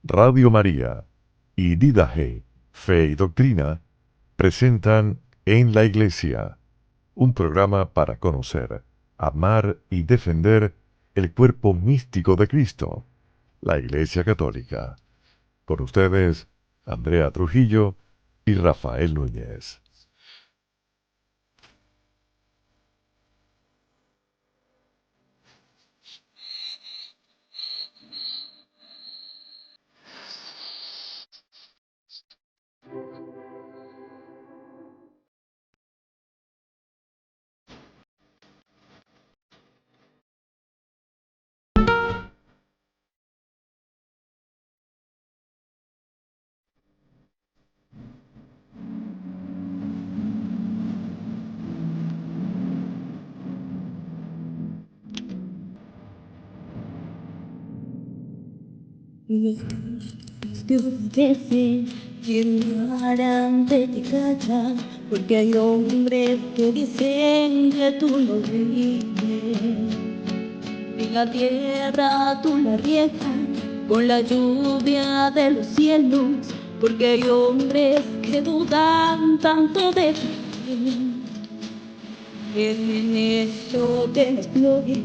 Radio María y Didaje, Fe y Doctrina, presentan En la Iglesia, un programa para conocer, amar y defender el cuerpo místico de Cristo, la Iglesia Católica. Con ustedes, Andrea Trujillo y Rafael Núñez. Que llegarán de ti callar, porque hay hombres que dicen que tú no vives. En la tierra tú la riegas con la lluvia de los cielos, porque hay hombres que dudan tanto de ti. En esto de las flores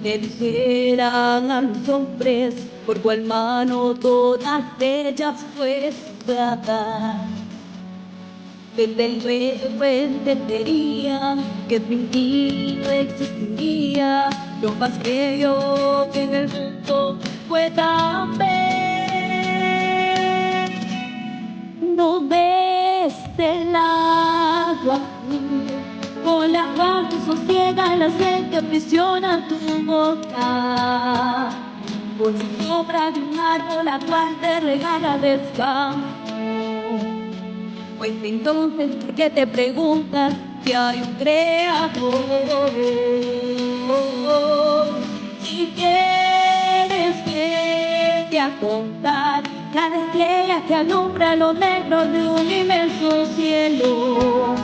le dijeran a los hombres por cuál mano todas ellas fuerzan. Desde el luego entendería que sin ti no existiría lo más bello que en el mundo pueda ver. No ves el agua con la cual te sosiega la sed que aprisiona tu boca, por la sombra de un árbol la cual te regala descanso. Pues entonces, ¿por qué te preguntas si hay un creador? Si quieres vete a contar cada estrella que alumbra lo negro de un inmenso cielo.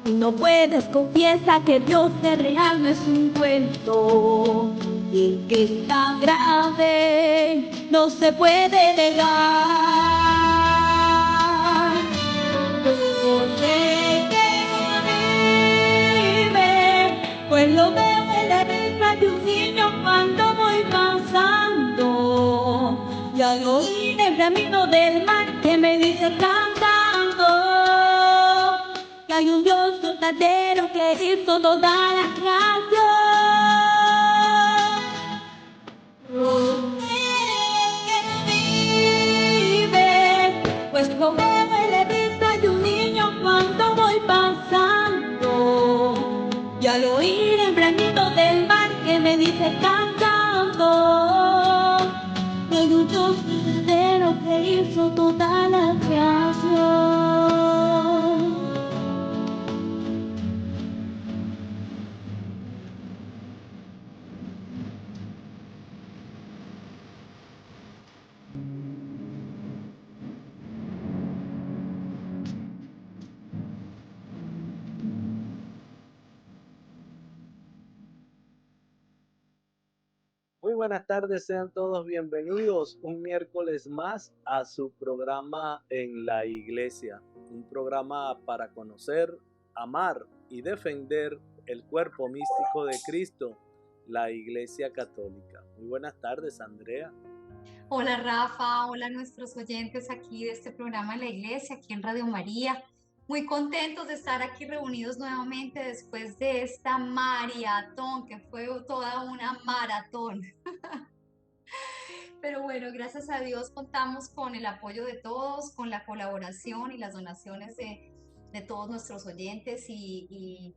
No puedes, confiesa que Dios es real, no es un cuento, y que es tan grande, no se puede negar. No sé qué vive, pues lo veo en la vista de un niño cuando voy pasando, y al oír el bramido del mar que me dice cantando que hay un Dios verdadero que hizo toda la creación. Que vive, pues lo veo en la vista de un niño cuando voy pasando, y al oír el bramido del mar que me dice cantando que hay un Dios verdadero que hizo toda la creación. Muy buenas tardes, sean todos bienvenidos un miércoles más a su programa En la Iglesia, un programa para conocer, amar y defender el cuerpo místico de Cristo, la Iglesia Católica. Muy buenas tardes, Andrea. Hola Rafa, hola a nuestros oyentes aquí de este programa en la iglesia, aquí en Radio María. Muy contentos de estar aquí reunidos nuevamente después de esta maratón, que fue toda una maratón. Pero bueno, gracias a Dios contamos con el apoyo de todos, con la colaboración y las donaciones de todos nuestros oyentes y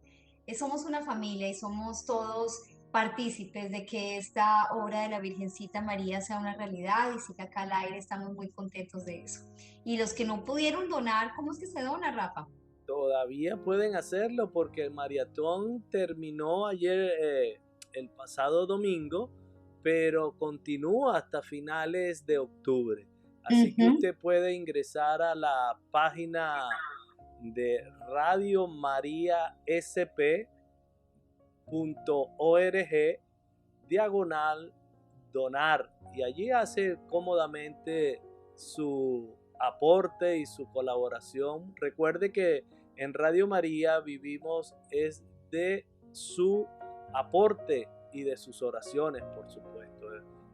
somos una familia y somos todos partícipes de que esta obra de la Virgencita María sea una realidad y siga acá al aire, estamos muy contentos de eso. Y los que no pudieron donar, ¿cómo es que se dona, Rafa? Todavía pueden hacerlo porque el maratón terminó ayer, el pasado domingo, pero continúa hasta finales de octubre. Así que usted puede ingresar a la página de radiomariasp.org /donate donar, y allí hace cómodamente su aporte y su colaboración. Recuerde que en Radio María vivimos es de su aporte y de sus oraciones, por supuesto.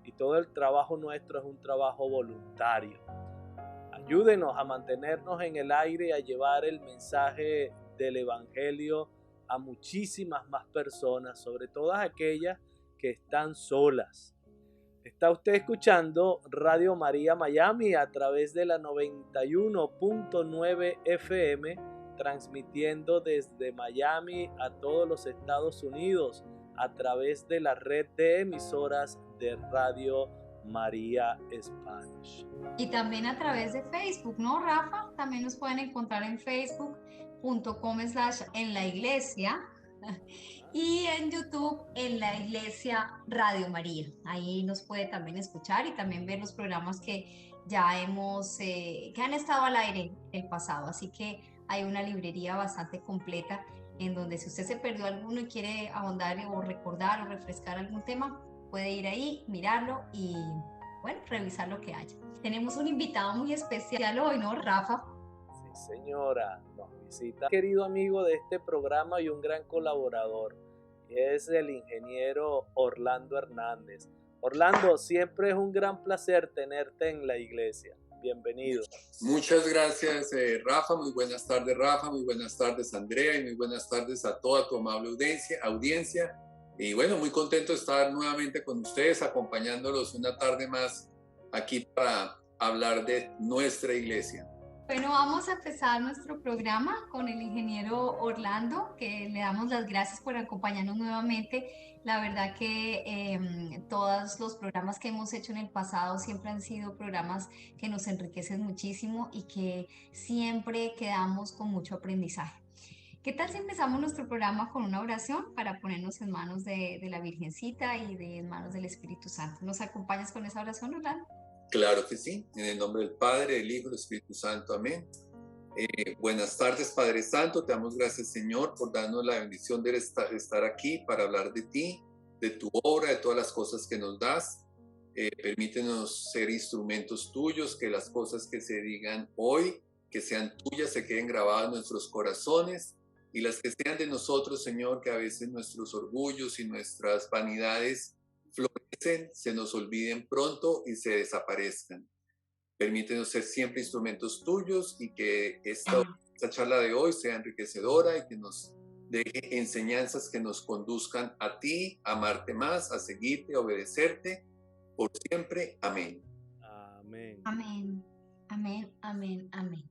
Y todo el trabajo nuestro es un trabajo voluntario. Ayúdenos a mantenernos en el aire y a llevar el mensaje del Evangelio a muchísimas más personas, sobre todas aquellas que están solas. Está usted escuchando Radio María Miami a través de la 91.9 FM, transmitiendo desde Miami a todos los Estados Unidos a través de la red de emisoras de Radio María Spanish. Y también a través de Facebook, ¿no, Rafa? También nos pueden encontrar en facebook.com/enlaiglesia y en YouTube en la Iglesia Radio María. Ahí nos puede también escuchar y también ver los programas que ya hemos, que han estado al aire el pasado. Así que hay una librería bastante completa en donde si usted se perdió alguno y quiere ahondar o recordar o refrescar algún tema, puede ir ahí, mirarlo y, bueno, revisar lo que haya. Tenemos un invitado muy especial hoy, ¿no, Rafa? Sí, señora, nos visita un querido amigo de este programa y un gran colaborador. Es el ingeniero Orlando Hernández. Orlando, siempre es un gran placer tenerte en la iglesia. Bienvenido. Muchas gracias, Rafa. Muy buenas tardes, Rafa. Muy buenas tardes, Andrea. Y muy buenas tardes a toda tu amable audiencia. Y bueno, muy contento de estar nuevamente con ustedes, acompañándolos una tarde más aquí para hablar de nuestra iglesia. Bueno, vamos a empezar nuestro programa con el ingeniero Orlando, que le damos las gracias por acompañarnos nuevamente. La verdad que todos los programas que hemos hecho en el pasado siempre han sido programas que nos enriquecen muchísimo y que siempre quedamos con mucho aprendizaje. ¿Qué tal si empezamos nuestro programa con una oración para ponernos en manos de la Virgencita y en manos del Espíritu Santo? ¿Nos acompañas con esa oración, Orlando? Claro que sí, en el nombre del Padre, del Hijo y del Espíritu Santo, amén. Buenas tardes, Padre Santo, te damos gracias, Señor, por darnos la bendición de estar aquí para hablar de ti, de tu obra, de todas las cosas que nos das. Permítenos ser instrumentos tuyos, que las cosas que se digan hoy, que sean tuyas, se queden grabadas en nuestros corazones, y las que sean de nosotros, Señor, que a veces nuestros orgullos y nuestras vanidades florecen, se nos olviden pronto y se desaparezcan. Permítenos ser siempre instrumentos tuyos y que esta charla de hoy sea enriquecedora y que nos deje enseñanzas que nos conduzcan a ti, a amarte más, a seguirte, a obedecerte por siempre. Amén. Amén. Amén, amén, amén, amén.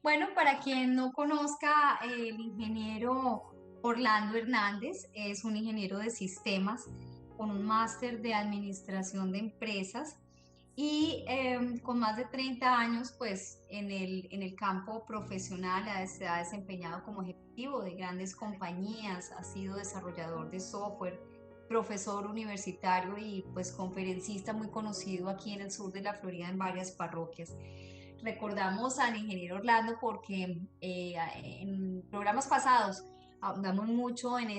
Bueno, para quien no conozca, el ingeniero Orlando Hernández es un ingeniero de sistemas con un máster de administración de empresas y con más de 30 años pues en el campo profesional se ha desempeñado como ejecutivo de grandes compañías, ha sido desarrollador de software, profesor universitario y pues conferencista muy conocido aquí en el sur de la Florida en varias parroquias. Recordamos al ingeniero Orlando porque en programas pasados hablamos mucho en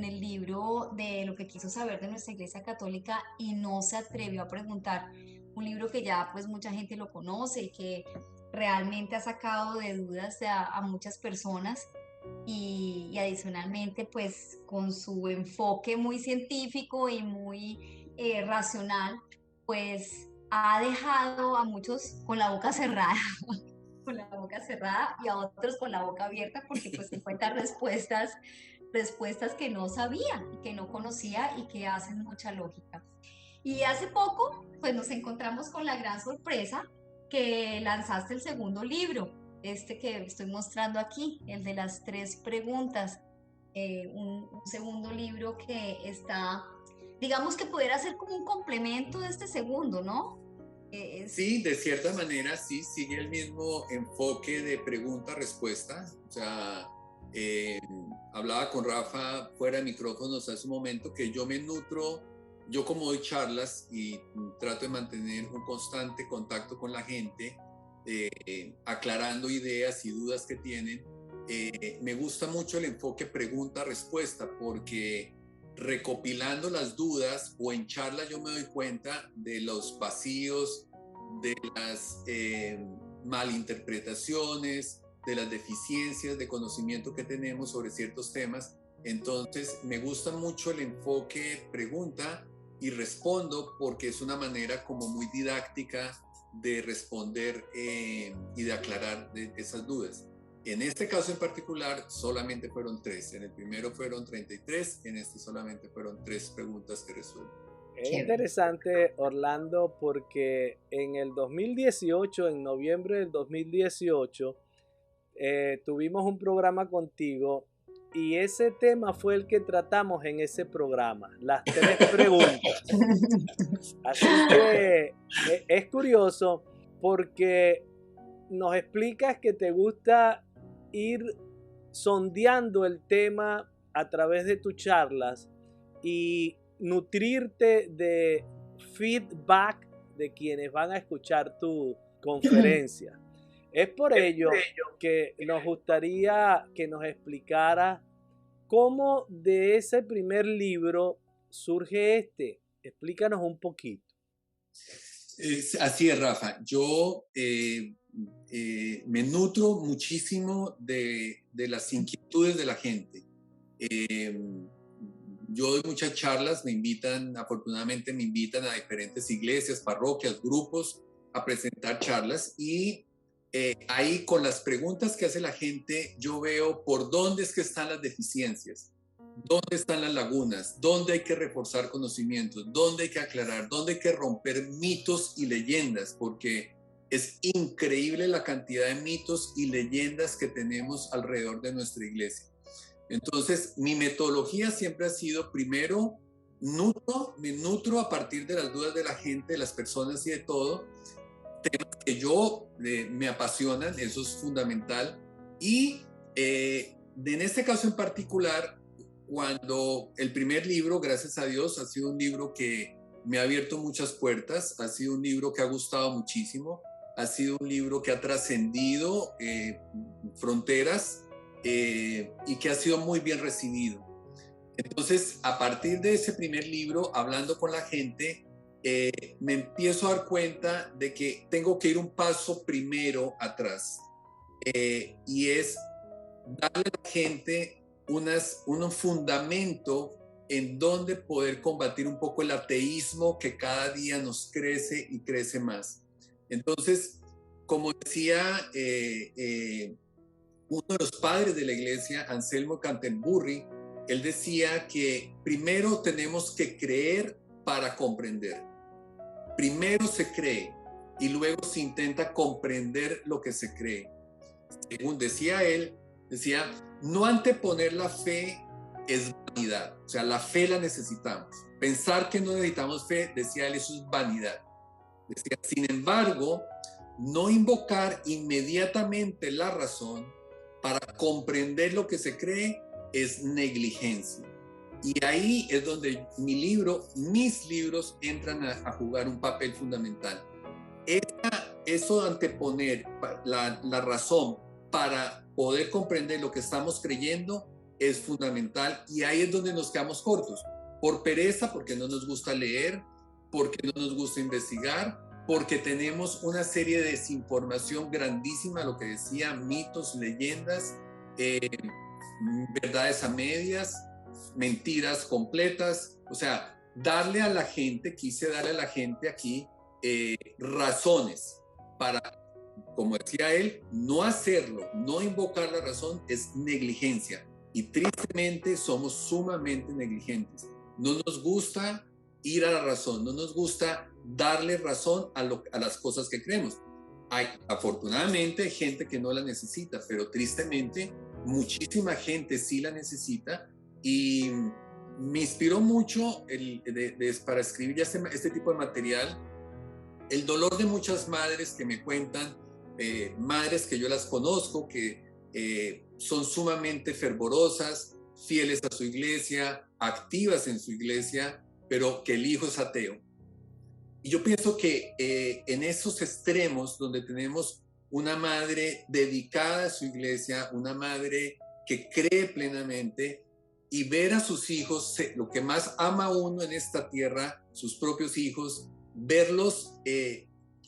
el libro de lo que quiso saber de nuestra Iglesia Católica y no se atrevió a preguntar, un libro que ya pues mucha gente lo conoce y que realmente ha sacado de dudas a muchas personas y adicionalmente pues con su enfoque muy científico y muy racional pues ha dejado a muchos con la boca cerrada con la boca cerrada y a otros con la boca abierta porque pues encuentra respuestas que no sabía, que no conocía y que hacen mucha lógica. Y hace poco, pues nos encontramos con la gran sorpresa que lanzaste el segundo libro, que estoy mostrando aquí, el de las 3 preguntas, un segundo libro que está, digamos que pudiera ser como un complemento de este segundo, ¿no? Sí, de cierta manera sí, sigue el mismo enfoque de pregunta-respuesta. O sea, hablaba con Rafa fuera de micrófonos hace un momento que yo me nutro, yo como doy charlas y trato de mantener un constante contacto con la gente, aclarando ideas y dudas que tienen. Me gusta mucho el enfoque pregunta-respuesta porque recopilando las dudas o en charlas yo me doy cuenta de los vacíos, de las malinterpretaciones, de las deficiencias de conocimiento que tenemos sobre ciertos temas. Entonces me gusta mucho el enfoque pregunta y respondo, porque es una manera como muy didáctica de responder y de aclarar esas dudas. En este caso en particular solamente fueron 3, en el primero fueron 33, en este solamente fueron 3 preguntas que resuelven. Es interesante, Orlando, porque en el 2018, en noviembre del 2018, tuvimos un programa contigo y ese tema fue el que tratamos en ese programa, las 3 preguntas. Así que es curioso porque nos explicas que te gusta ir sondeando el tema a través de tus charlas y nutrirte de feedback de quienes van a escuchar tu conferencia. Es por ello que nos gustaría que nos explicara cómo de ese primer libro surge este. Explícanos un poquito. Así es, Rafa. Yo me nutro muchísimo de las inquietudes de la gente. Yo doy muchas charlas, afortunadamente me invitan a diferentes iglesias, parroquias, grupos a presentar charlas, y ahí con las preguntas que hace la gente yo veo por dónde es que están las deficiencias, dónde están las lagunas, dónde hay que reforzar conocimientos, dónde hay que aclarar, dónde hay que romper mitos y leyendas, porque es increíble la cantidad de mitos y leyendas que tenemos alrededor de nuestra iglesia. Entonces, mi metodología siempre ha sido, primero, me nutro a partir de las dudas de la gente, de las personas y de todo, temas que me apasionan, eso es fundamental. Y en este caso en particular, cuando el primer libro, gracias a Dios, ha sido un libro que me ha abierto muchas puertas, ha sido un libro que ha gustado muchísimo, ha sido un libro que ha trascendido fronteras y que ha sido muy bien recibido. Entonces, a partir de ese primer libro, hablando con la gente, me empiezo a dar cuenta de que tengo que ir un paso primero atrás, y es darle a la gente un fundamento en donde poder combatir un poco el ateísmo que cada día nos crece y crece más. Entonces, como decía uno de los padres de la iglesia, Anselmo Canterbury, él decía que primero tenemos que creer para comprender. Primero se cree y luego se intenta comprender lo que se cree. Según decía él, decía, no anteponer la fe es vanidad. O sea, la fe la necesitamos. Pensar que no necesitamos fe, decía él, eso es vanidad. Decía, sin embargo, no invocar inmediatamente la razón para comprender lo que se cree es negligencia. Y ahí es donde mis libros entran a jugar un papel fundamental. Eso de anteponer la razón para poder comprender lo que estamos creyendo es fundamental, y ahí es donde nos quedamos cortos. Por pereza, porque no nos gusta leer, porque no nos gusta investigar, porque tenemos una serie de desinformación grandísima, lo que decía, mitos, leyendas, verdades a medias, mentiras completas. O sea, quise darle a la gente aquí razones para, como decía él, no hacerlo, no invocar la razón es negligencia, y tristemente somos sumamente negligentes. No nos gusta ir a la razón, no nos gusta darle razón a las cosas que creemos. Hay afortunadamente gente que no la necesita, pero tristemente muchísima gente sí la necesita, y me inspiró mucho para escribir este tipo de material el dolor de muchas madres que me cuentan, madres que yo las conozco, que son sumamente fervorosas, fieles a su iglesia, activas en su iglesia, pero que el hijo es ateo. Y yo pienso que en esos extremos donde tenemos una madre dedicada a su iglesia, una madre que cree plenamente y ver a sus hijos, lo que más ama uno en esta tierra, sus propios hijos, verlos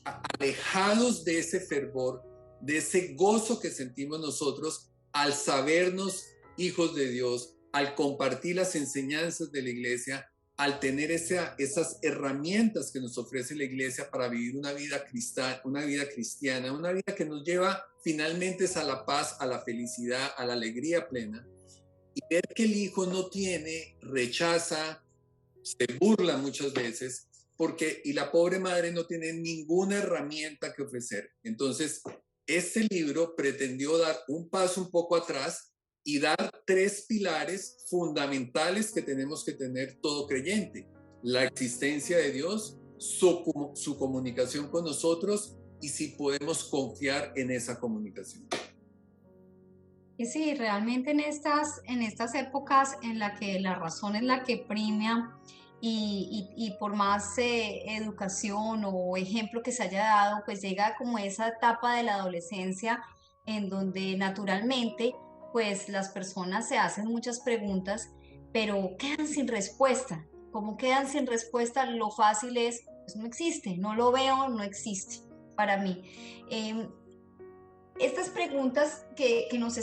alejados de ese fervor, de ese gozo que sentimos nosotros al sabernos hijos de Dios, al compartir las enseñanzas de la iglesia, al tener esas herramientas que nos ofrece la iglesia para vivir una vida cristiana, una vida que nos lleva finalmente a la paz, a la felicidad, a la alegría plena. Y ver que el hijo no tiene, rechaza, se burla muchas veces, y la pobre madre no tiene ninguna herramienta que ofrecer. Entonces, este libro pretendió dar un paso un poco atrás y dar 3 pilares fundamentales que tenemos que tener todo creyente: la existencia de Dios, su comunicación con nosotros y si podemos confiar en esa comunicación. Y sí, realmente en estas épocas en las que la razón es la que premia y por más educación o ejemplo que se haya dado, pues llega como esa etapa de la adolescencia en donde naturalmente pues las personas se hacen muchas preguntas, pero quedan sin respuesta. Como quedan sin respuesta, lo fácil es, pues no existe, no lo veo, no existe para mí. Estas preguntas que nos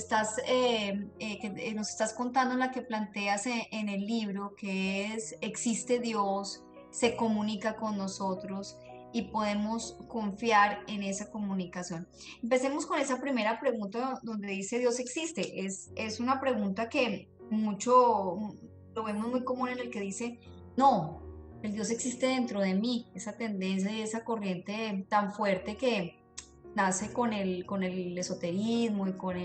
nos estás contando, en la que planteas en el libro, que es, ¿existe Dios? ¿Se comunica con nosotros? Y podemos confiar en esa comunicación. Empecemos con esa primera pregunta donde dice Dios existe. Es una pregunta que lo vemos muy común, en el que dice, no, el Dios existe dentro de mí. Esa tendencia y esa corriente tan fuerte que nace con el esoterismo y con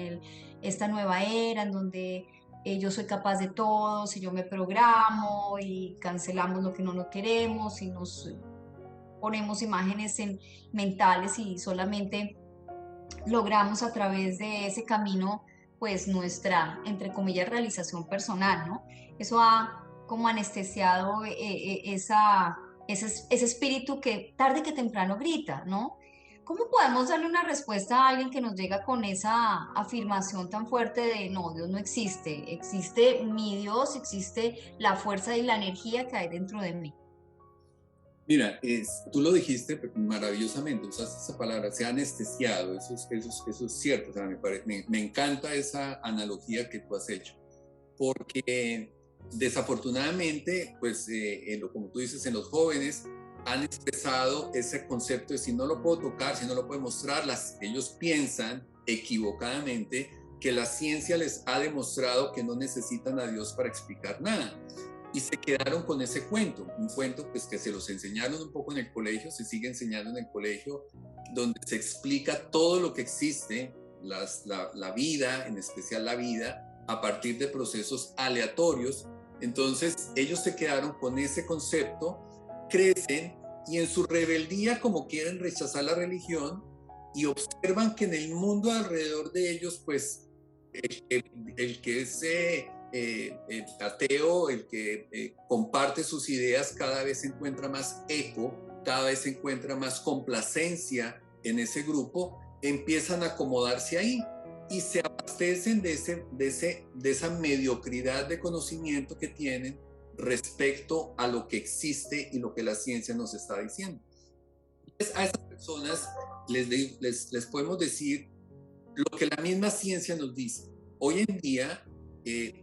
esta nueva era en donde yo soy capaz de todo, si yo me programo y cancelamos lo que no queremos y nos ponemos imágenes mentales y solamente logramos a través de ese camino pues nuestra, entre comillas, realización personal, ¿no? Eso ha como anestesiado ese espíritu que tarde que temprano grita, ¿no? ¿Cómo podemos darle una respuesta a alguien que nos llega con esa afirmación tan fuerte de no, Dios no existe, existe mi Dios, existe la fuerza y la energía que hay dentro de mí? Mira, tú lo dijiste maravillosamente, usaste esa palabra, se ha anestesiado, eso es cierto, o sea, me encanta esa analogía que tú has hecho, porque desafortunadamente, pues, como tú dices, en los jóvenes han expresado ese concepto de si no lo puedo tocar, si no lo puedo mostrar, ellos piensan equivocadamente que la ciencia les ha demostrado que no necesitan a Dios para explicar nada. Y se quedaron con ese cuento, un cuento pues que se los enseñaron un poco en el colegio, se sigue enseñando en el colegio, donde se explica todo lo que existe, la vida, en especial la vida, a partir de procesos aleatorios. Entonces ellos se quedaron con ese concepto, crecen y en su rebeldía, como quieren rechazar la religión, y observan que en el mundo alrededor de ellos, pues el que es ateo, el que comparte sus ideas, cada vez encuentra más eco, cada vez encuentra más complacencia en ese grupo, empiezan a acomodarse ahí y se abastecen de esa mediocridad de conocimiento que tienen respecto a lo que existe y lo que la ciencia nos está diciendo. Entonces, a esas personas les podemos decir lo que la misma ciencia nos dice. Hoy en día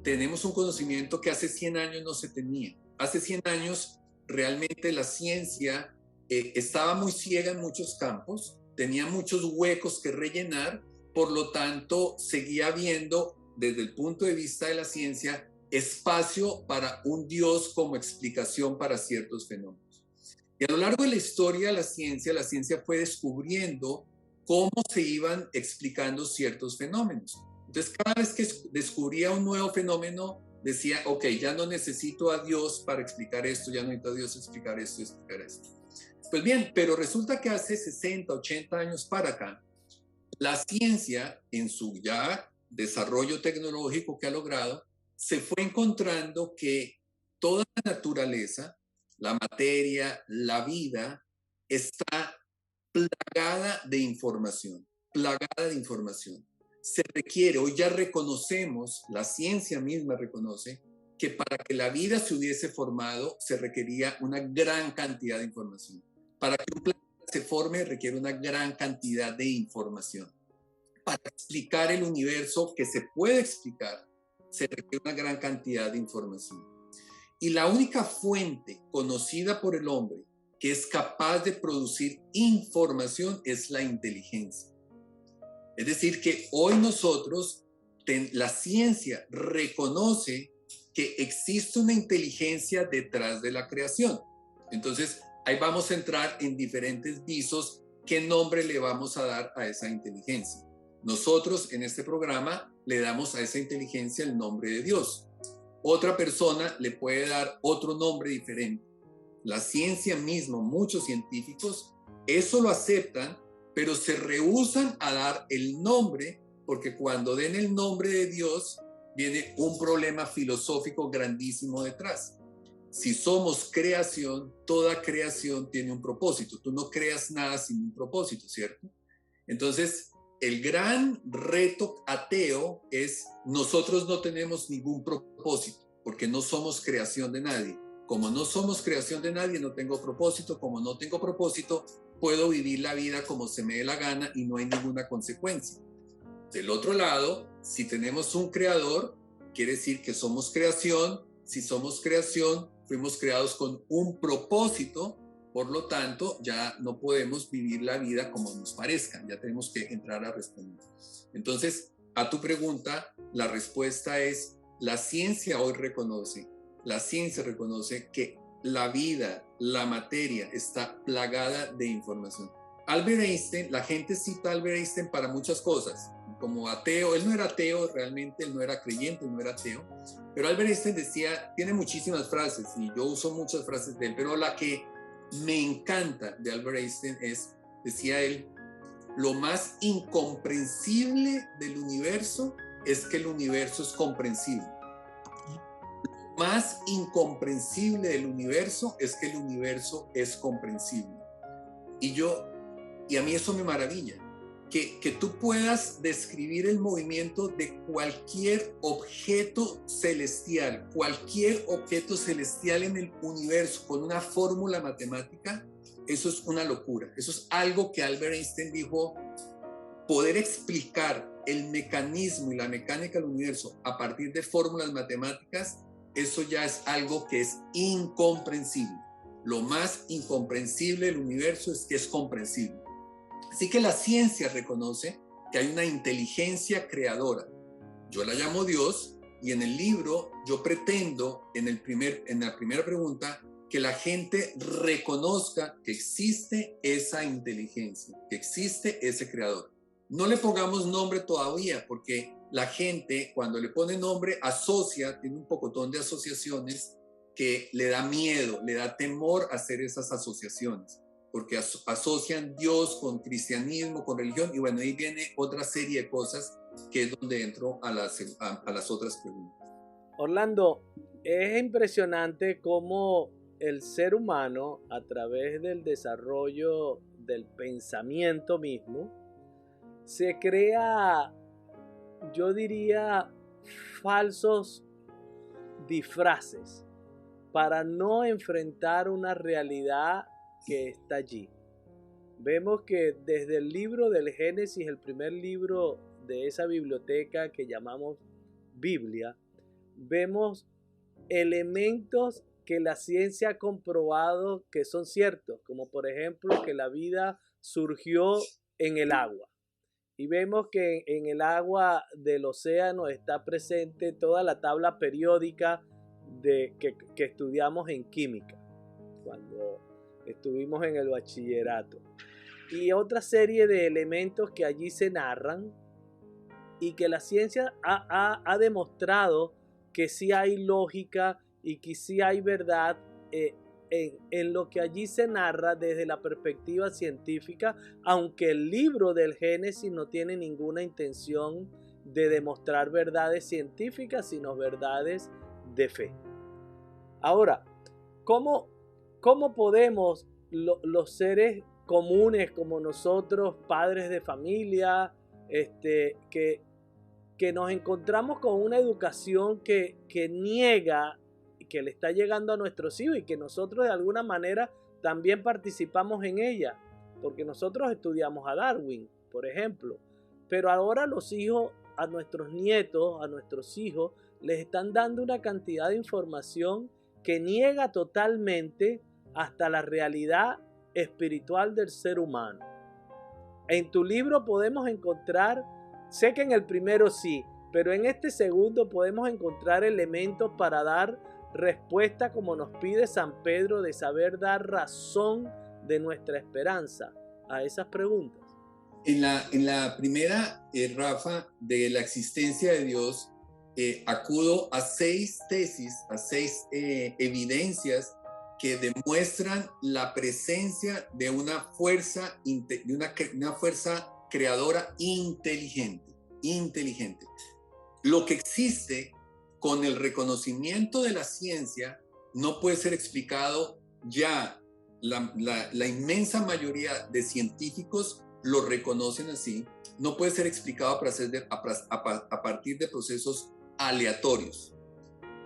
tenemos un conocimiento que hace 100 años no se tenía. Hace 100 años realmente la ciencia estaba muy ciega en muchos campos, tenía muchos huecos que rellenar, por lo tanto seguía habiendo, desde el punto de vista de la ciencia, espacio para un Dios como explicación para ciertos fenómenos. Y a lo largo de la historia de la ciencia fue descubriendo cómo se iban explicando ciertos fenómenos. Entonces, cada vez que descubría un nuevo fenómeno, decía, ok, ya no necesito a Dios para explicar esto, ya no necesito a Dios para explicar esto y explicar esto. Pues bien, pero resulta que hace 60, 80 años para acá, la ciencia, en su ya desarrollo tecnológico que ha logrado, se fue encontrando que toda la naturaleza, la materia, la vida, está plagada de información, plagada de información. Se requiere, hoy ya reconocemos, la ciencia misma reconoce, que para que la vida se hubiese formado se requería una gran cantidad de información. Para que un planeta se forme requiere una gran cantidad de información. Para explicar el universo que se puede explicar se requiere una gran cantidad de información. Y la única fuente conocida por el hombre que es capaz de producir información es la inteligencia. Es decir, que hoy nosotros, la ciencia reconoce que existe una inteligencia detrás de la creación. Entonces, ahí vamos a entrar en diferentes visos. ¿Qué nombre le vamos a dar a esa inteligencia? Nosotros en este programa le damos a esa inteligencia el nombre de Dios. Otra persona le puede dar otro nombre diferente. La ciencia misma, muchos científicos, eso lo aceptan, pero se rehúsan a dar el nombre, porque cuando den el nombre de Dios, viene un problema filosófico grandísimo detrás. Si somos creación, toda creación tiene un propósito. Tú no creas nada sin un propósito, ¿cierto? Entonces, el gran reto ateo es: nosotros no tenemos ningún propósito, porque no somos creación de nadie. Como no somos creación de nadie, no tengo propósito. Como no tengo propósito, puedo vivir la vida como se me dé la gana y no hay ninguna consecuencia. Del otro lado, si tenemos un creador, quiere decir que somos creación. Si somos creación, fuimos creados con un propósito. Por lo tanto, ya no podemos vivir la vida como nos parezca. Ya tenemos que entrar a responder. Entonces, a tu pregunta, la respuesta es: la ciencia hoy reconoce que la vida, la materia, está plagada de información. Albert Einstein, la gente cita a Albert Einstein para muchas cosas, como ateo. Él no era ateo realmente, él no era creyente, él no era ateo, pero Albert Einstein decía, tiene muchísimas frases y yo uso muchas frases de él, pero la que me encanta de Albert Einstein es, decía él, lo más incomprensible del universo es que el universo es comprensible. Lo más incomprensible del universo es que el universo es comprensible. Y a mí eso me maravilla, que tú puedas describir el movimiento de cualquier objeto celestial en el universo con una fórmula matemática. Eso es una locura. Eso es algo que Albert Einstein dijo: poder explicar el mecanismo y la mecánica del universo a partir de fórmulas matemáticas, eso ya es algo que es incomprensible. Lo más incomprensible del universo es que es comprensible. Así que la ciencia reconoce que hay una inteligencia creadora. Yo la llamo Dios, y en el libro yo pretendo, en la primera pregunta, que la gente reconozca que existe esa inteligencia, que existe ese creador. No le pongamos nombre todavía, porque la gente cuando le pone nombre asocia, tiene un pocotón de asociaciones que le da miedo, le da temor hacer esas asociaciones, porque asocian Dios con cristianismo, con religión, y bueno, ahí viene otra serie de cosas que es donde entro a las otras preguntas. Orlando, es impresionante cómo el ser humano, a través del desarrollo del pensamiento mismo, se crea, yo diría, falsos disfraces para no enfrentar una realidad que está allí. Vemos que desde el libro del Génesis, el primer libro de esa biblioteca que llamamos Biblia, vemos elementos que la ciencia ha comprobado que son ciertos, como por ejemplo que la vida surgió en el agua. Y vemos que en el agua del océano está presente toda la tabla periódica que estudiamos en química, cuando estuvimos en el bachillerato. Y otra serie de elementos que allí se narran y que la ciencia ha demostrado que sí hay lógica y que sí hay verdad en lo que allí se narra desde la perspectiva científica, aunque el libro del Génesis no tiene ninguna intención de demostrar verdades científicas, sino verdades de fe. Ahora, ¿cómo podemos los seres comunes como nosotros, padres de familia, que que nos encontramos con una educación que niega, que le está llegando a nuestros hijos y que nosotros de alguna manera también participamos en ella, porque nosotros estudiamos a Darwin, por ejemplo, pero ahora los hijos, a nuestros nietos, a nuestros hijos, les están dando una cantidad de información que niega totalmente hasta la realidad espiritual del ser humano. En tu libro podemos encontrar, sé que en el primero sí, pero en este segundo podemos encontrar elementos para dar respuesta como nos pide San Pedro, de saber dar razón de nuestra esperanza a esas preguntas. En la primera, Rafa, de la existencia de Dios, acudo a 6 tesis, a 6 evidencias que demuestran la presencia de una fuerza, una fuerza creadora inteligente. Lo que existe con el reconocimiento de la ciencia no puede ser explicado ya. La inmensa mayoría de científicos lo reconocen así. No puede ser explicado a partir de procesos aleatorios,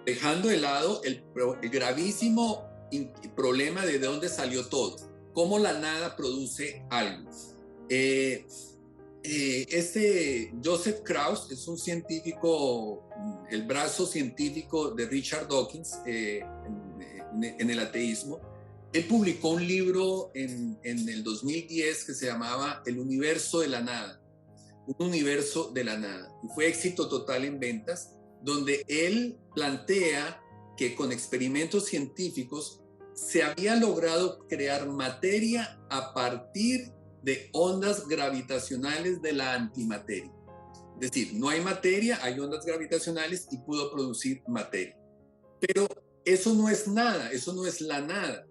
dejando de lado el gravísimo problema de dónde salió todo, cómo la nada produce algo. Joseph Krauss es un científico, el brazo científico de Richard Dawkins en el ateísmo. Él publicó un libro en el 2010 que se llamaba El universo de la nada, un universo de la nada, y fue éxito total en ventas, donde él plantea que con experimentos científicos se había logrado crear materia a partir de ondas gravitacionales de la antimateria. Es decir, no hay materia, hay ondas gravitacionales y pudo producir materia. Pero eso no es nada, eso no es la nada.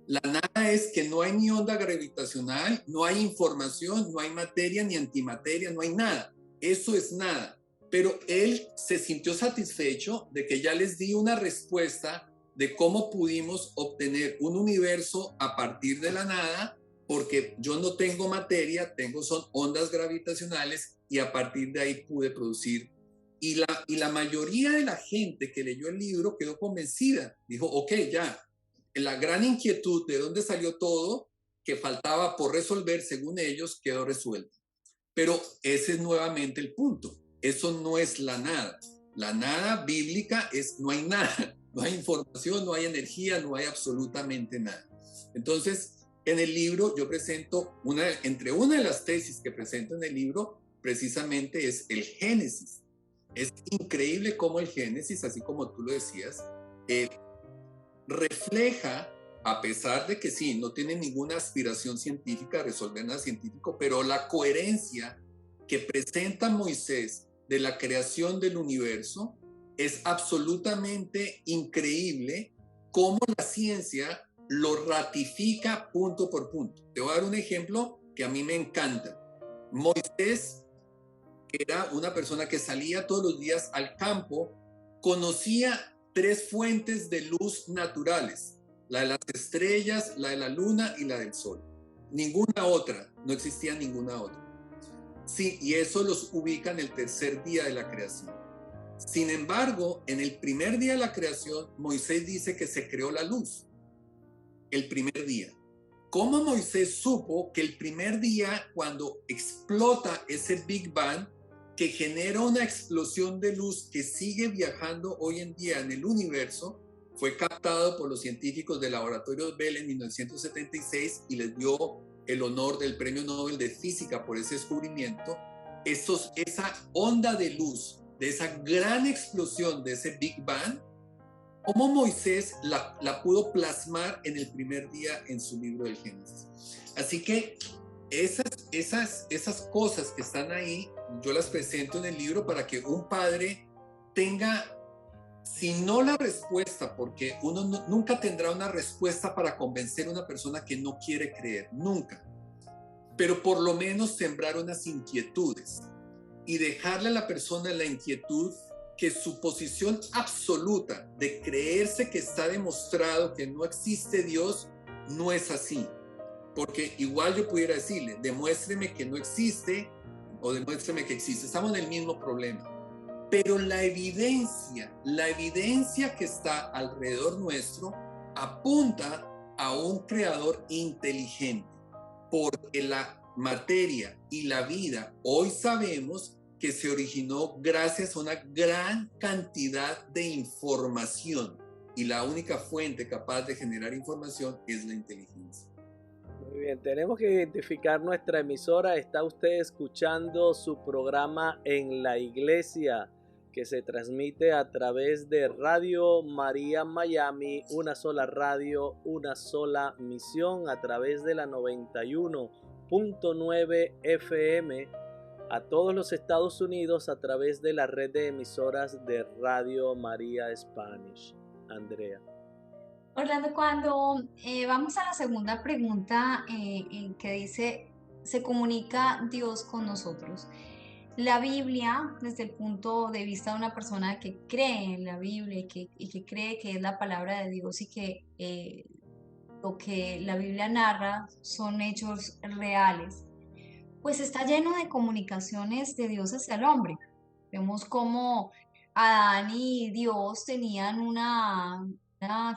La nada es que no hay ni onda gravitacional, no hay información, no hay materia ni antimateria, no hay nada. Eso es nada. Pero él se sintió satisfecho de que ya les di una respuesta de cómo pudimos obtener un universo a partir de la nada, porque yo no tengo materia, son ondas gravitacionales, y a partir de ahí pude producir. Y la mayoría de la gente que leyó el libro quedó convencida. Dijo, ok, ya, la gran inquietud de dónde salió todo, que faltaba por resolver según ellos, quedó resuelta. Pero ese es nuevamente el punto. Eso no es la nada. La nada bíblica es no hay nada. No hay información, no hay energía, no hay absolutamente nada. Entonces, en el libro yo presento, entre una de las tesis que presento en el libro, precisamente es el Génesis. Es increíble cómo el Génesis, así como tú lo decías, refleja, a pesar de que sí, no tiene ninguna aspiración científica a resolver nada científico, pero la coherencia que presenta Moisés de la creación del universo es absolutamente increíble, cómo la ciencia lo ratifica punto por punto. Te voy a dar un ejemplo que a mí me encanta. Moisés era una persona que salía todos los días al campo, conocía 3 fuentes de luz naturales, la de las estrellas, la de la luna y la del sol. Ninguna otra, no existía ninguna otra. Sí, y eso los ubica en el tercer día de la creación. Sin embargo, en el primer día de la creación, Moisés dice que se creó la luz. El primer día. ¿Cómo Moisés supo que el primer día, cuando explota ese Big Bang, que genera una explosión de luz que sigue viajando hoy en día en el universo, fue captado por los científicos del laboratorio Bell en 1976 y les dio el honor del Premio Nobel de Física por ese descubrimiento? Esa onda de luz, de esa gran explosión de ese Big Bang, ¿cómo Moisés la pudo plasmar en el primer día en su libro del Génesis? Así que esas cosas que están ahí, yo las presento en el libro para que un padre tenga, si no la respuesta, porque uno nunca tendrá una respuesta para convencer a una persona que no quiere creer, nunca, pero por lo menos sembrar unas inquietudes y dejarle a la persona la inquietud que su posición absoluta de creerse que está demostrado que no existe Dios no es así. Porque igual yo pudiera decirle, demuéstreme que no existe o demuéstreme que existe. Estamos en el mismo problema. Pero la evidencia que está alrededor nuestro apunta a un creador inteligente, porque la materia y la vida hoy sabemos que se originó gracias a una gran cantidad de información, y la única fuente capaz de generar información es la inteligencia. Muy bien, tenemos que identificar nuestra emisora. Está usted escuchando su programa En la Iglesia, que se transmite a través de Radio María Miami, una sola radio, una sola misión, a través de la 91.9 FM, a todos los Estados Unidos a través de la red de emisoras de Radio María Spanish. Andrea. Orlando, cuando vamos a la segunda pregunta en que dice, ¿se comunica Dios con nosotros? La Biblia, desde el punto de vista de una persona que cree en la Biblia y que cree que es la palabra de Dios y que lo que la Biblia narra son hechos reales, pues está lleno de comunicaciones de Dios hacia el hombre. Vemos cómo Adán y Dios tenían una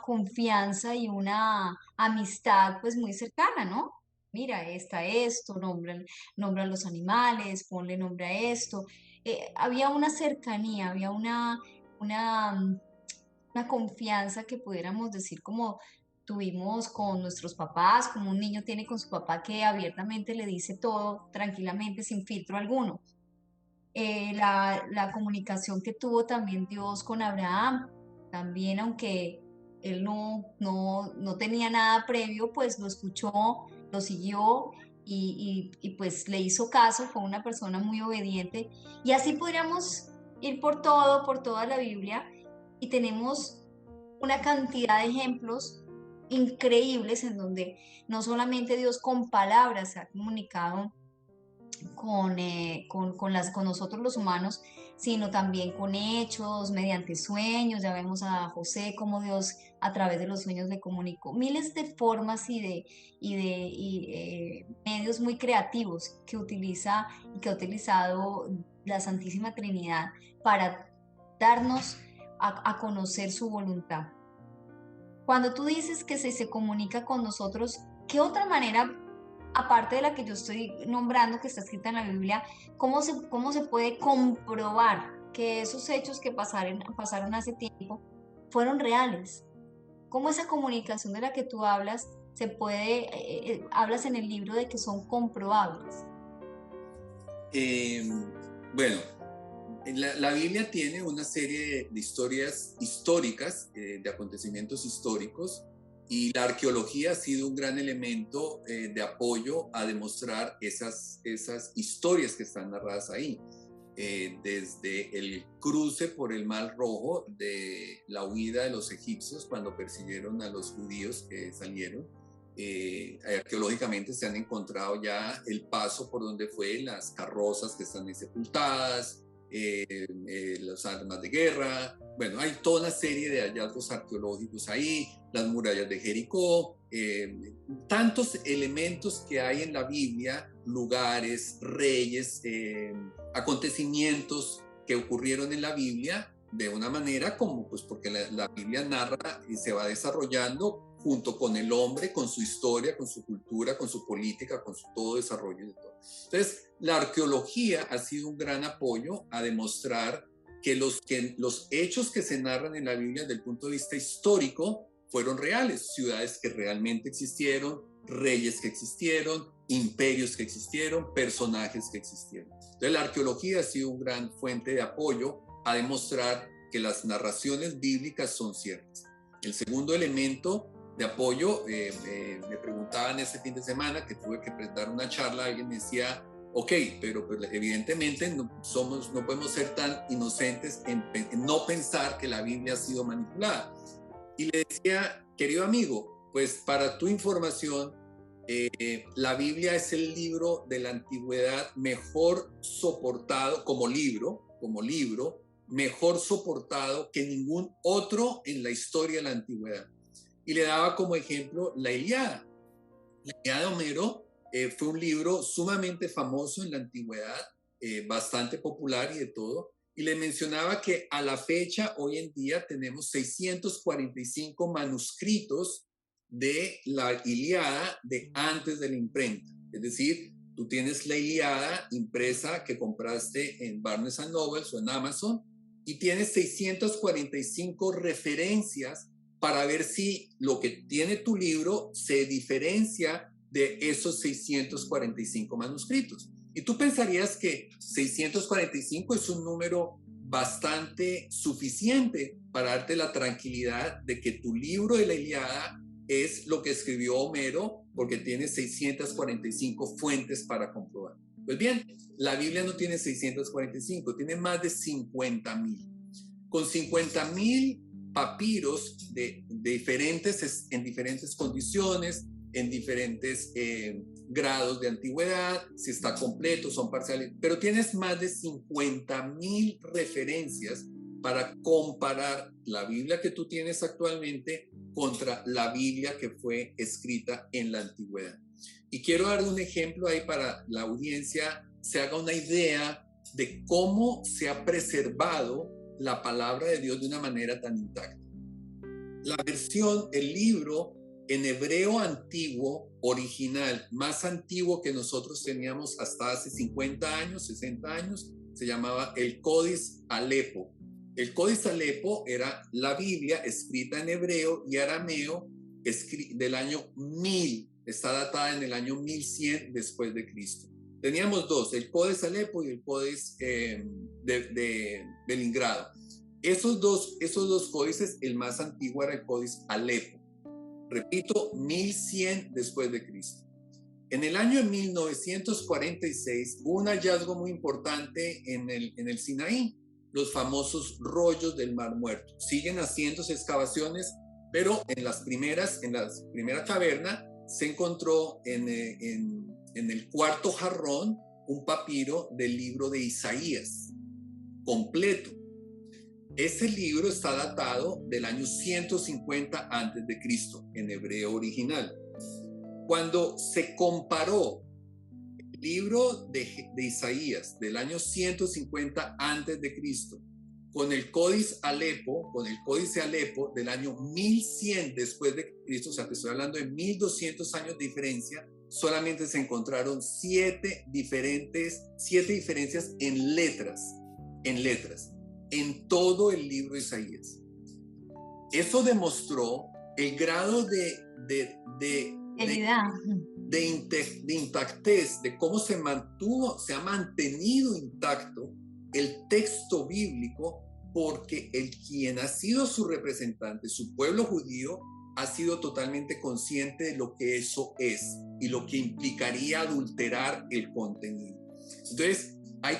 confianza y una amistad pues muy cercana, ¿no? Mira, está esto, nombra los animales, ponle nombre a esto. Había una cercanía, había una confianza que pudiéramos decir como tuvimos con nuestros papás, como un niño tiene con su papá que abiertamente le dice todo tranquilamente, sin filtro alguno. La comunicación que tuvo también Dios con Abraham, también aunque él no tenía nada previo, pues lo escuchó, lo siguió pues le hizo caso, fue una persona muy obediente. Y así podríamos ir por toda la Biblia, y tenemos una cantidad de ejemplos increíbles en donde no solamente Dios con palabras se ha comunicado con nosotros los humanos, sino también con hechos, mediante sueños. Ya vemos a José cómo Dios a través de los sueños le comunicó miles de formas y medios muy creativos que utiliza y que ha utilizado la Santísima Trinidad para darnos a conocer su voluntad. Cuando tú dices que se comunica con nosotros, ¿qué otra manera, aparte de la que yo estoy nombrando, que está escrita en la Biblia, cómo se puede comprobar que esos hechos que pasaron hace tiempo fueron reales? ¿Cómo esa comunicación de la que tú hablas hablas en el libro de que son comprobables? Bueno, la Biblia tiene una serie de historias históricas, de acontecimientos históricos, y la arqueología ha sido un gran elemento de apoyo a demostrar esas historias que están narradas ahí. Desde el cruce por el Mar Rojo, de la huida de los egipcios cuando persiguieron a los judíos que salieron. Arqueológicamente se han encontrado ya el paso por donde fue, las carrozas que están ahí sepultadas, las armas de guerra. Bueno, hay toda una serie de hallazgos arqueológicos ahí, las murallas de Jericó, tantos elementos que hay en la Biblia, lugares, reyes, acontecimientos que ocurrieron en la Biblia de una manera como, pues porque la Biblia narra y se va desarrollando junto con el hombre, con su historia, con su cultura, con su política, con su todo desarrollo de todo. Entonces, la arqueología ha sido un gran apoyo a demostrar que los hechos que se narran en la Biblia desde el punto de vista histórico fueron reales, ciudades que realmente existieron, reyes que existieron, imperios que existieron, personajes que existieron. Entonces, la arqueología ha sido una gran fuente de apoyo a demostrar que las narraciones bíblicas son ciertas. El segundo elemento de apoyo, me preguntaban este fin de semana que tuve que dar una charla, alguien me decía, ok, pero evidentemente no podemos ser tan inocentes en no pensar que la Biblia ha sido manipulada. Y le decía, querido amigo, pues para tu información, la Biblia es el libro de la antigüedad mejor soportado como libro, mejor soportado que ningún otro en la historia de la antigüedad. Y le daba como ejemplo la Ilíada. La Ilíada de Homero fue un libro sumamente famoso en la antigüedad, bastante popular y de todo, y le mencionaba que a la fecha, hoy en día, tenemos 645 manuscritos de la Ilíada de antes de la imprenta. Es decir, tú tienes la Ilíada impresa que compraste en Barnes & Noble o en Amazon y tienes 645 referencias para ver si lo que tiene tu libro se diferencia de esos 645 manuscritos. Y tú pensarías que 645 es un número bastante suficiente para darte la tranquilidad de que tu libro de la Ilíada es lo que escribió Homero, porque tiene 645 fuentes para comprobar. Pues bien, la Biblia no tiene 645, tiene más de 50,000. Con 50,000 papiros en diferentes condiciones, en diferentes grados de antigüedad, si está completo, son parciales, pero tienes más de 50,000 referencias para comparar la Biblia que tú tienes actualmente contra la Biblia que fue escrita en la antigüedad. Y quiero dar un ejemplo ahí para la audiencia se haga una idea de cómo se ha preservado la palabra de Dios de una manera tan intacta. La versión, el libro en hebreo antiguo, original, más antiguo que nosotros teníamos hasta hace 50 años, 60 años, se llamaba el Códice Alepo. El Códice Alepo era la Biblia escrita en hebreo y arameo del año 1000, está datada en el año 1100 después de Cristo. Teníamos dos, el Códice Alepo y el Códice de Leningrado. Esos dos códices, el más antiguo era el Códice Alepo. Repito, 1100 después de Cristo. En el año 1946 hubo un hallazgo muy importante en el Sinaí, los famosos rollos del Mar Muerto. Siguen haciéndose excavaciones, pero en la primera caverna se encontró en el cuarto jarrón un papiro del libro de Isaías, completo. Ese libro está datado del año 150 antes de Cristo, en hebreo original. Cuando se comparó el libro de Isaías del año 150 antes de Cristo con el Códice Alepo, del año 1100 después de Cristo, o sea, te estoy hablando de 1200 años de diferencia, solamente se encontraron 7 diferencias en letras, en todo el libro de Isaías. Eso demostró el grado de intactez, de cómo se ha mantenido intacto el texto bíblico, porque quien ha sido su representante, su pueblo judío, ha sido totalmente consciente de lo que eso es y lo que implicaría adulterar el contenido. Entonces, ahí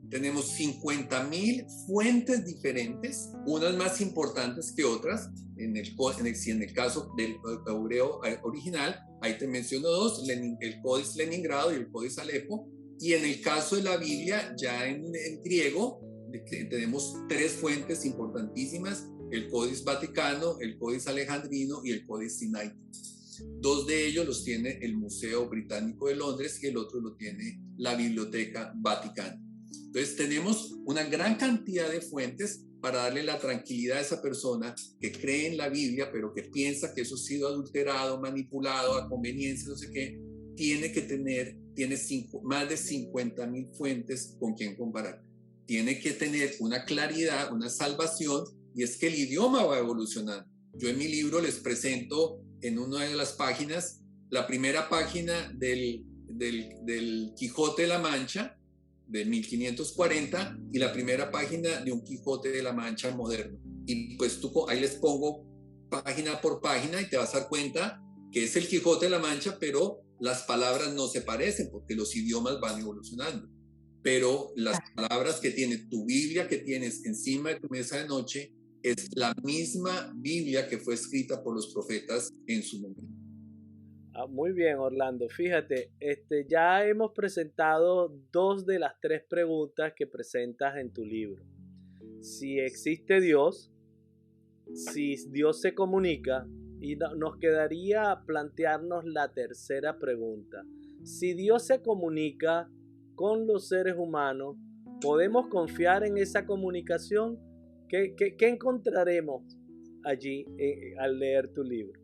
tenemos 50,000 fuentes diferentes, unas más importantes que otras. En el caso del hebreo original, ahí te menciono dos, el Códice Leningrado y el Códice Alepo. Y en el caso de la Biblia, ya en griego, tenemos 3 fuentes importantísimas, el Códice Vaticano, el Códice Alejandrino y el Códice Sinaítico. 2 de ellos los tiene el Museo Británico de Londres y el otro lo tiene la Biblioteca Vaticana. Entonces tenemos una gran cantidad de fuentes para darle la tranquilidad a esa persona que cree en la Biblia, pero que piensa que eso ha sido adulterado, manipulado a conveniencia, no sé qué. Tiene más de 50,000 fuentes con quien comparar. Tiene que tener una claridad, una salvación, y es que el idioma va evolucionando. Yo en mi libro les presento en una de las páginas, la primera página del Quijote de la Mancha, de 1540, y la primera página de un Quijote de la Mancha moderno. Y pues ahí les pongo página por página y te vas a dar cuenta que es el Quijote de la Mancha, pero las palabras no se parecen porque los idiomas van evolucionando. Pero las palabras que tiene tu Biblia, que tienes encima de tu mesa de noche, es la misma Biblia que fue escrita por los profetas en su momento. Muy bien, Orlando. Fíjate, ya hemos presentado 2 de las 3 preguntas que presentas en tu libro. Si existe Dios, si Dios se comunica, y nos quedaría plantearnos la tercera pregunta. Si Dios se comunica con los seres humanos, ¿Podemos confiar en esa comunicación? ¿Qué encontraremos allí al leer tu libro?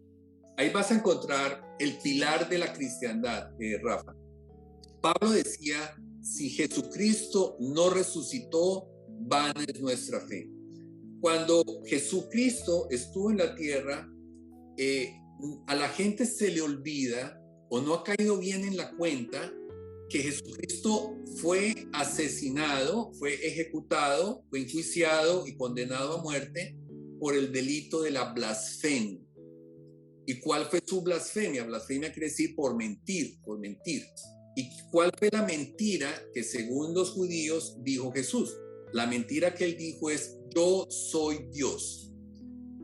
Ahí vas a encontrar el pilar de la cristiandad, Rafa. Pablo decía, si Jesucristo no resucitó, vana es nuestra fe. Cuando Jesucristo estuvo en la tierra, a la gente se le olvida o no ha caído bien en la cuenta que Jesucristo fue asesinado, fue ejecutado, fue enjuiciado y condenado a muerte por el delito de la blasfemia. ¿Y cuál fue su blasfemia? Blasfemia quiere decir por mentir, por mentir. ¿Y cuál fue la mentira que según los judíos dijo Jesús? La mentira que él dijo es, yo soy Dios.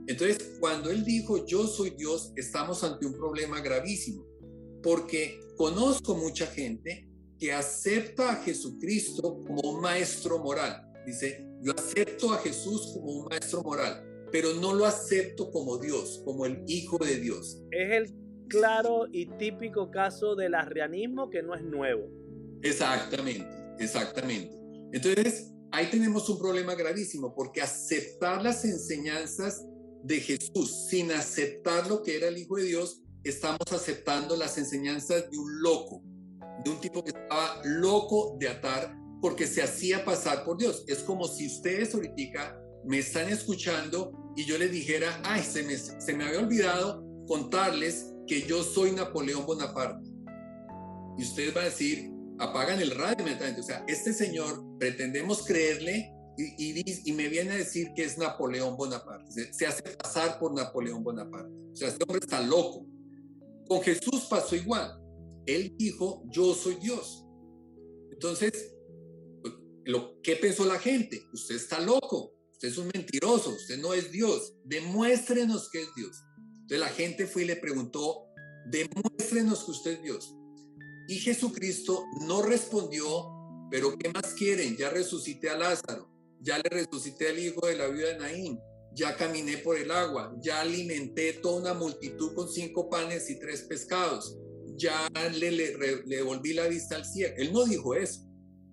Entonces, cuando él dijo, yo soy Dios, estamos ante un problema gravísimo, porque conozco mucha gente que acepta a Jesucristo como un maestro moral. Dice, yo acepto a Jesús como un maestro moral, pero no lo acepto como Dios, como el Hijo de Dios. Es el claro y típico caso del arrianismo, que no es nuevo. Exactamente, exactamente. Entonces, ahí tenemos un problema gravísimo, porque aceptar las enseñanzas de Jesús sin aceptar lo que era el Hijo de Dios, estamos aceptando las enseñanzas de un loco, de un tipo que estaba loco de atar porque se hacía pasar por Dios. Es como si ustedes ahorita me están escuchando y yo les dijera, ay, se me había olvidado contarles que yo soy Napoleón Bonaparte. Y ustedes van a decir, apagan el radio inmediatamente. O sea, este señor pretendemos creerle y me viene a decir que es Napoleón Bonaparte. Se hace pasar por Napoleón Bonaparte. O sea, este hombre está loco. Con Jesús pasó igual. Él dijo, yo soy Dios. Entonces, ¿qué pensó la gente? Usted está loco, usted es un mentiroso, usted no es Dios. Demuéstrenos que es Dios. Entonces la gente fue y le preguntó, demuéstrenos que usted es Dios. Y Jesucristo no respondió, pero ¿qué más quieren? Ya resucité a Lázaro, ya le resucité al hijo de la viuda de Naín, ya caminé por el agua, ya alimenté toda una multitud con 5 panes y 3 pescados, ya le volví la vista al cielo. Él no dijo eso.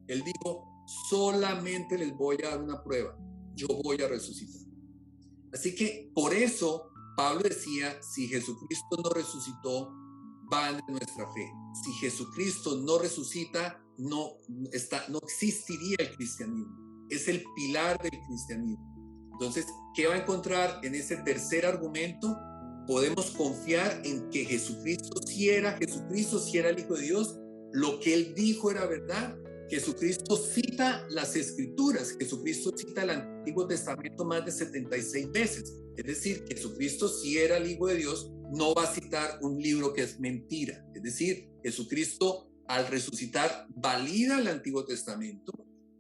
Él dijo, solamente les voy a dar una prueba. Yo voy a resucitar. Así que por eso Pablo decía, si Jesucristo no resucitó, vana es nuestra fe. Si Jesucristo no resucita, no existiría el cristianismo. Es el pilar del cristianismo. Entonces, ¿qué va a encontrar en ese tercer argumento? Podemos confiar en que Jesucristo sí era el Hijo de Dios. Lo que él dijo era verdad. Jesucristo cita las Escrituras. Jesucristo cita el Antiguo Testamento más de 76 veces. Es decir, Jesucristo sí era el Hijo de Dios. No va a citar un libro que es mentira. Es decir, Jesucristo al resucitar valida el Antiguo Testamento.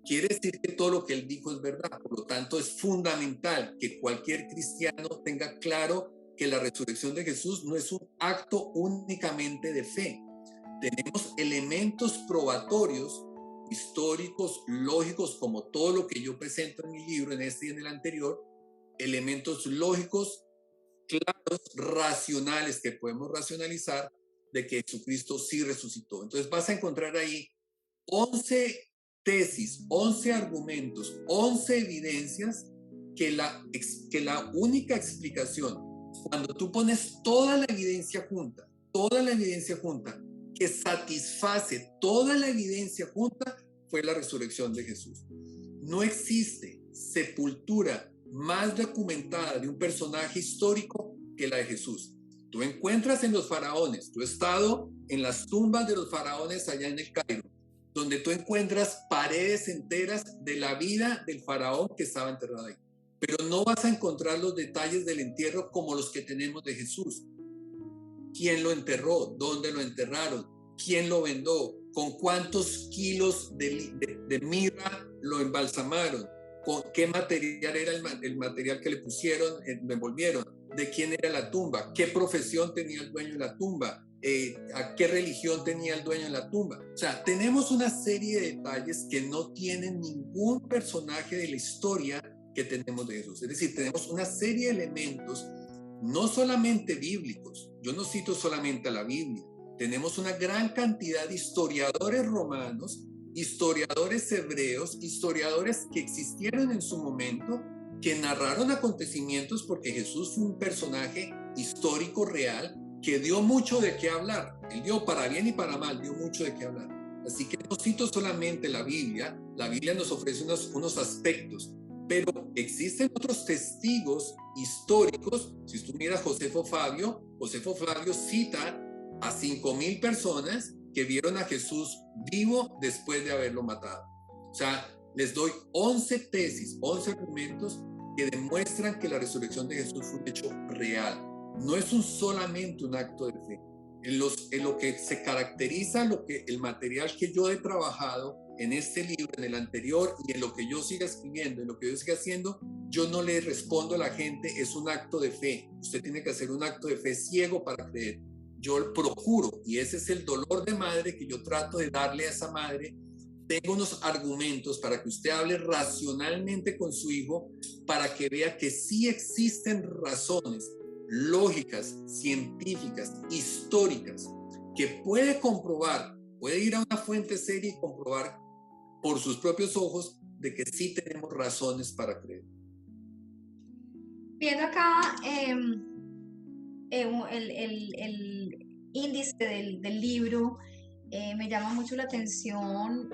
Quiere decir que todo lo que él dijo es verdad. Por lo tanto, es fundamental que cualquier cristiano tenga claro que la resurrección de Jesús no es un acto únicamente de fe. Tenemos elementos probatorios, históricos, lógicos, como todo lo que yo presento en mi libro, en este y en el anterior, elementos lógicos, claros, racionales, que podemos racionalizar de que Jesucristo sí resucitó. Entonces vas a encontrar ahí 11 tesis, 11 argumentos, 11 evidencias que la única explicación, cuando tú pones toda la evidencia junta, que satisface toda la evidencia junta, fue la resurrección de Jesús. No existe sepultura más documentada de un personaje histórico que la de Jesús. Tú encuentras en los faraones, tú has estado en las tumbas de los faraones allá en el Cairo, donde tú encuentras paredes enteras de la vida del faraón que estaba enterrado ahí. Pero no vas a encontrar los detalles del entierro como los que tenemos de Jesús. ¿Quién lo enterró? ¿Dónde lo enterraron? ¿Quién lo vendó? ¿Con cuántos kilos de mirra lo embalsamaron? ¿Con qué material era el material que le pusieron, lo envolvieron? ¿De quién era la tumba? ¿Qué profesión tenía el dueño de la tumba? ¿A qué religión tenía el dueño de la tumba? O sea, tenemos una serie de detalles que no tienen ningún personaje de la historia que tenemos de Jesús. Es decir, tenemos una serie de elementos, no solamente bíblicos. Yo no cito solamente a la Biblia. Tenemos una gran cantidad de historiadores romanos historiadores hebreos, historiadores que existieron en su momento, que narraron acontecimientos, porque Jesús fue un personaje histórico real que dio mucho de qué hablar. Él dio para bien y para mal, dio mucho de qué hablar. Así que no cito solamente la Biblia nos ofrece unos aspectos, pero existen otros testigos históricos. Si tú miras Josefo Flavio cita a 5,000 personas que vieron a Jesús vivo después de haberlo matado. O sea, les doy 11 tesis, 11 argumentos que demuestran que la resurrección de Jesús fue un hecho real. No es solamente un acto de fe. En lo que se caracteriza, el material que yo he trabajado en este libro, en el anterior, y en lo que yo siga escribiendo, en lo que yo siga haciendo, yo no le respondo a la gente, es un acto de fe. Usted tiene que hacer un acto de fe ciego para creer. Yo procuro, y ese es el dolor de madre que yo trato de darle a esa madre. Tengo unos argumentos para que usted hable racionalmente con su hijo, para que vea que sí existen razones lógicas, científicas, históricas, que puede comprobar, puede ir a una fuente seria y comprobar por sus propios ojos de que sí tenemos razones para creer. Viendo acá el índice del libro, me llama mucho la atención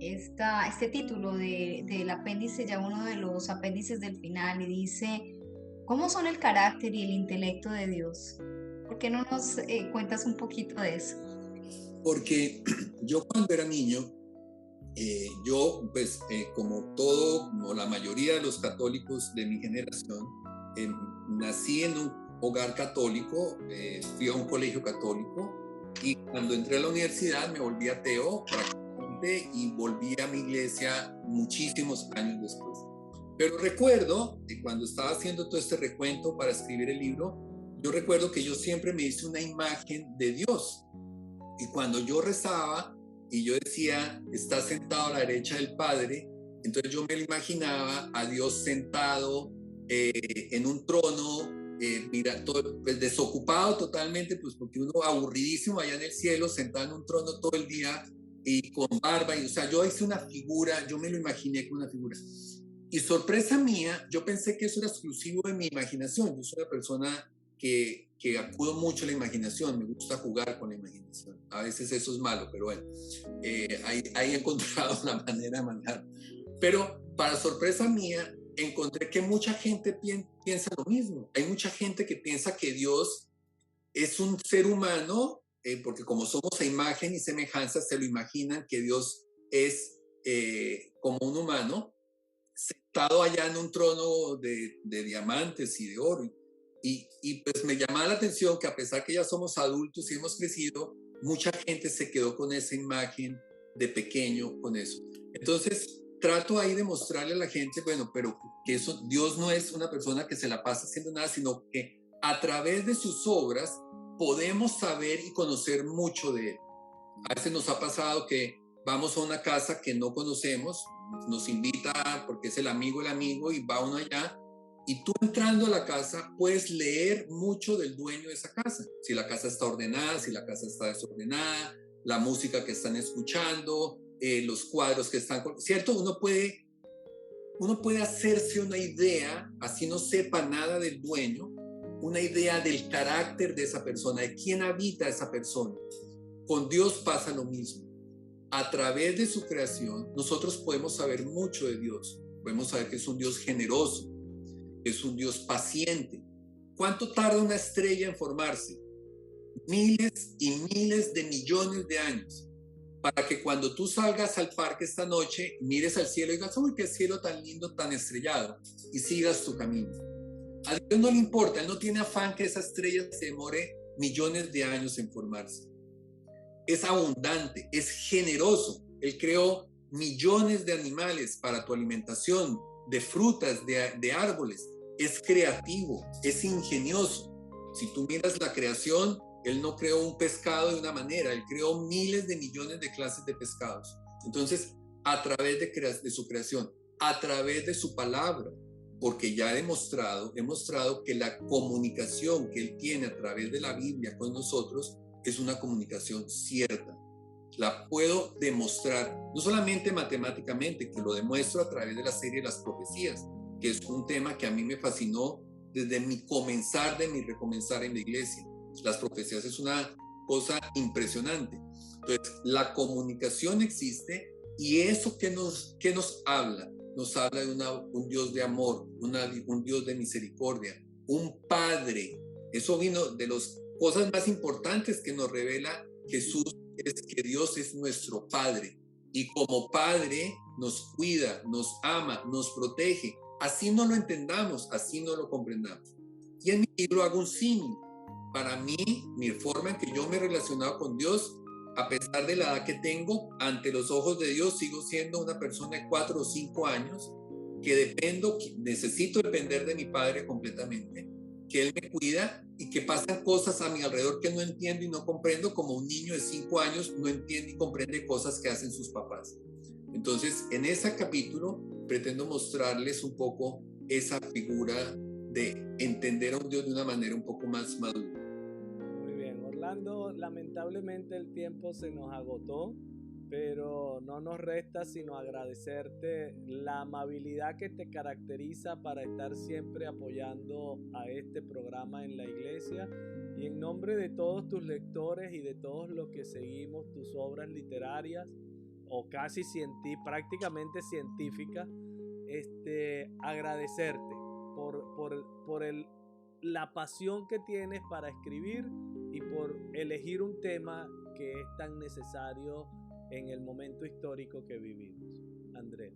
este título del apéndice, ya uno de los apéndices del final, y dice: ¿cómo son el carácter y el intelecto de Dios? ¿Por qué no nos cuentas un poquito de eso? Porque yo cuando era niño, como la mayoría de los católicos de mi generación, nací en un hogar católico, fui a un colegio católico, y cuando entré a la universidad me volví ateo prácticamente y volví a mi iglesia muchísimos años después. Pero recuerdo que cuando estaba haciendo todo este recuento para escribir el libro, yo recuerdo que yo siempre me hice una imagen de Dios. Y cuando yo rezaba y yo decía, está sentado a la derecha del Padre, entonces yo me lo imaginaba a Dios sentado en un trono, pues desocupado totalmente, pues porque uno aburridísimo allá en el cielo, sentado en un trono todo el día y con barba. O sea, yo hice una figura, yo me lo imaginé con una figura. Y sorpresa mía, yo pensé que eso era exclusivo de mi imaginación. Yo soy una persona que acudo mucho a la imaginación, me gusta jugar con la imaginación. A veces eso es malo, pero bueno, ahí he encontrado la manera de manejar. Pero para sorpresa mía, encontré que mucha gente piensa lo mismo. Hay mucha gente que piensa que Dios es un ser humano, porque como somos a imagen y semejanza, se lo imaginan que Dios es como un humano, sentado allá en un trono de diamantes y de oro. Y pues me llamaba la atención que a pesar que ya somos adultos y hemos crecido, mucha gente se quedó con esa imagen de pequeño, con eso. Entonces trato ahí de mostrarle a la gente, bueno, pero que Dios no es una persona que se la pasa haciendo nada, sino que a través de sus obras podemos saber y conocer mucho de Él. A veces nos ha pasado que vamos a una casa que no conocemos, nos invita porque es el amigo y va uno allá, y tú entrando a la casa puedes leer mucho del dueño de esa casa, si la casa está ordenada, si la casa está desordenada, la música que están escuchando, los cuadros que están, ¿cierto? Uno puede hacerse una idea, así no sepa nada del dueño, una idea del carácter de esa persona, de quién habita esa persona. Con Dios pasa lo mismo. A través de su creación, nosotros podemos saber mucho de Dios. Podemos saber que es un Dios generoso, que es un Dios paciente. ¿Cuánto tarda una estrella en formarse? Miles y miles de millones de años. Para que cuando tú salgas al parque esta noche, mires al cielo y digas, uy, qué cielo tan lindo, tan estrellado, y sigas tu camino. A Dios no le importa, Él no tiene afán que esa estrella se demore millones de años en formarse. Es abundante, es generoso. Él creó millones de animales para tu alimentación, de frutas, de árboles. Es creativo, es ingenioso. Si tú miras la creación, Él no creó un pescado de una manera, Él creó miles de millones de clases de pescados. Entonces, a través de su creación, a través de su palabra, porque ya he mostrado que la comunicación que Él tiene a través de la Biblia con nosotros es una comunicación cierta. la puedo demostrar, no solamente matemáticamente, que lo demuestro a través de la serie de las profecías, que es un tema que a mí me fascinó desde mi comenzar, de mi recomenzar en la iglesia. Las profecías es una cosa impresionante. Entonces, la comunicación existe y eso que nos habla, nos habla de un Dios de amor, un Dios de misericordia, un Padre. Eso vino de las cosas más importantes que nos revela Jesús, es que Dios es nuestro Padre. Y como Padre nos cuida, nos ama, nos protege. Así no lo entendamos, así no lo comprendamos. Y en mi libro hago un símil. Para mí, mi forma en que yo me he relacionado con Dios, a pesar de la edad que tengo, ante los ojos de Dios sigo siendo una persona de 4 o 5 años que necesito depender de mi Padre completamente, que Él me cuida y que pasan cosas a mi alrededor que no entiendo y no comprendo, como un niño de 5 años no entiende y comprende cosas que hacen sus papás. Entonces, en ese capítulo pretendo mostrarles un poco esa figura de entender a un Dios de una manera un poco más madura. Muy bien, Orlando, lamentablemente el tiempo se nos agotó, pero no nos resta sino agradecerte la amabilidad que te caracteriza para estar siempre apoyando a este programa en la iglesia, y en nombre de todos tus lectores y de todos los que seguimos tus obras literarias o casi prácticamente científicas, agradecerte por la pasión que tienes para escribir y por elegir un tema que es tan necesario en el momento histórico que vivimos. Andrea.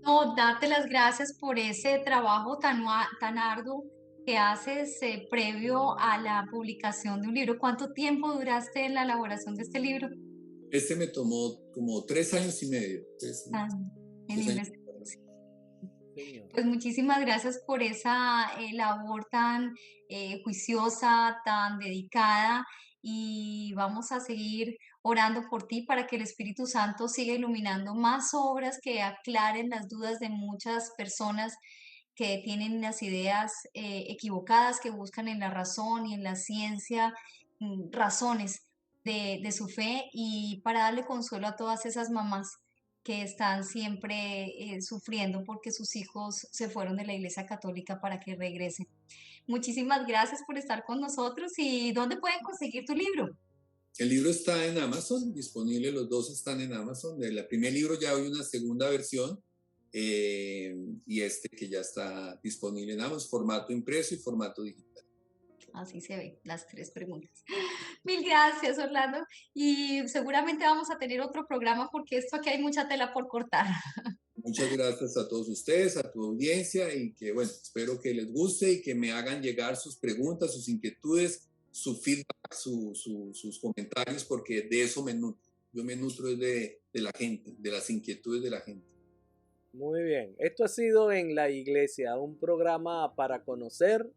No, darte las gracias por ese trabajo tan arduo que haces previo a la publicación de un libro. ¿Cuánto tiempo duraste en la elaboración de este libro? Este me tomó como 3 años y medio. Pues muchísimas gracias por esa labor tan juiciosa, tan dedicada, y vamos a seguir orando por ti para que el Espíritu Santo siga iluminando más obras que aclaren las dudas de muchas personas que tienen las ideas equivocadas, que buscan en la razón y en la ciencia razones de su fe, y para darle consuelo a todas esas mamás que están siempre sufriendo porque sus hijos se fueron de la Iglesia Católica para que regresen. Muchísimas gracias por estar con nosotros. ¿Y dónde pueden conseguir tu libro? El libro está en Amazon, disponible, los dos están en Amazon. Del primer libro ya hay una segunda versión, y que ya está disponible en Amazon, formato impreso y formato digital. Así se ve, las 3 preguntas. Mil gracias, Orlando. Y seguramente vamos a tener otro programa porque esto aquí hay mucha tela por cortar. Muchas gracias a todos ustedes, a tu audiencia, y que, bueno, espero que les guste y que me hagan llegar sus preguntas, sus inquietudes, su feedback, sus comentarios, porque de eso me nutro. Yo me nutro de la gente, de las inquietudes de la gente. Muy bien. Esto ha sido En la Iglesia, un programa para conocer,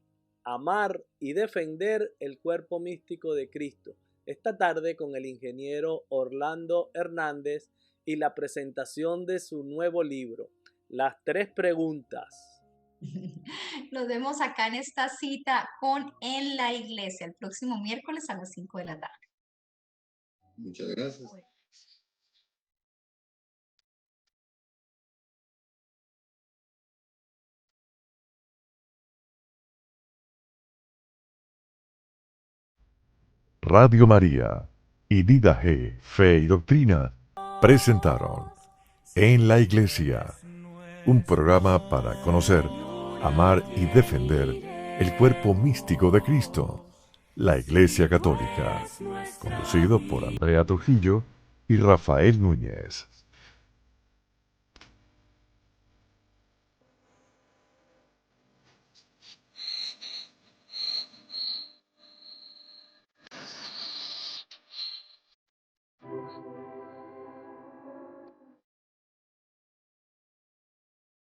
amar y defender el cuerpo místico de Cristo. Esta tarde con el ingeniero Orlando Hernández y la presentación de su nuevo libro, Las 3 preguntas. Nos vemos acá en esta cita con En la Iglesia el próximo miércoles a las 5 de la tarde. Muchas gracias. Radio María y Dida G, Fe y Doctrina presentaron En la Iglesia, un programa para conocer, amar y defender el cuerpo místico de Cristo, la Iglesia Católica, conducido por Andrea Trujillo y Rafael Núñez.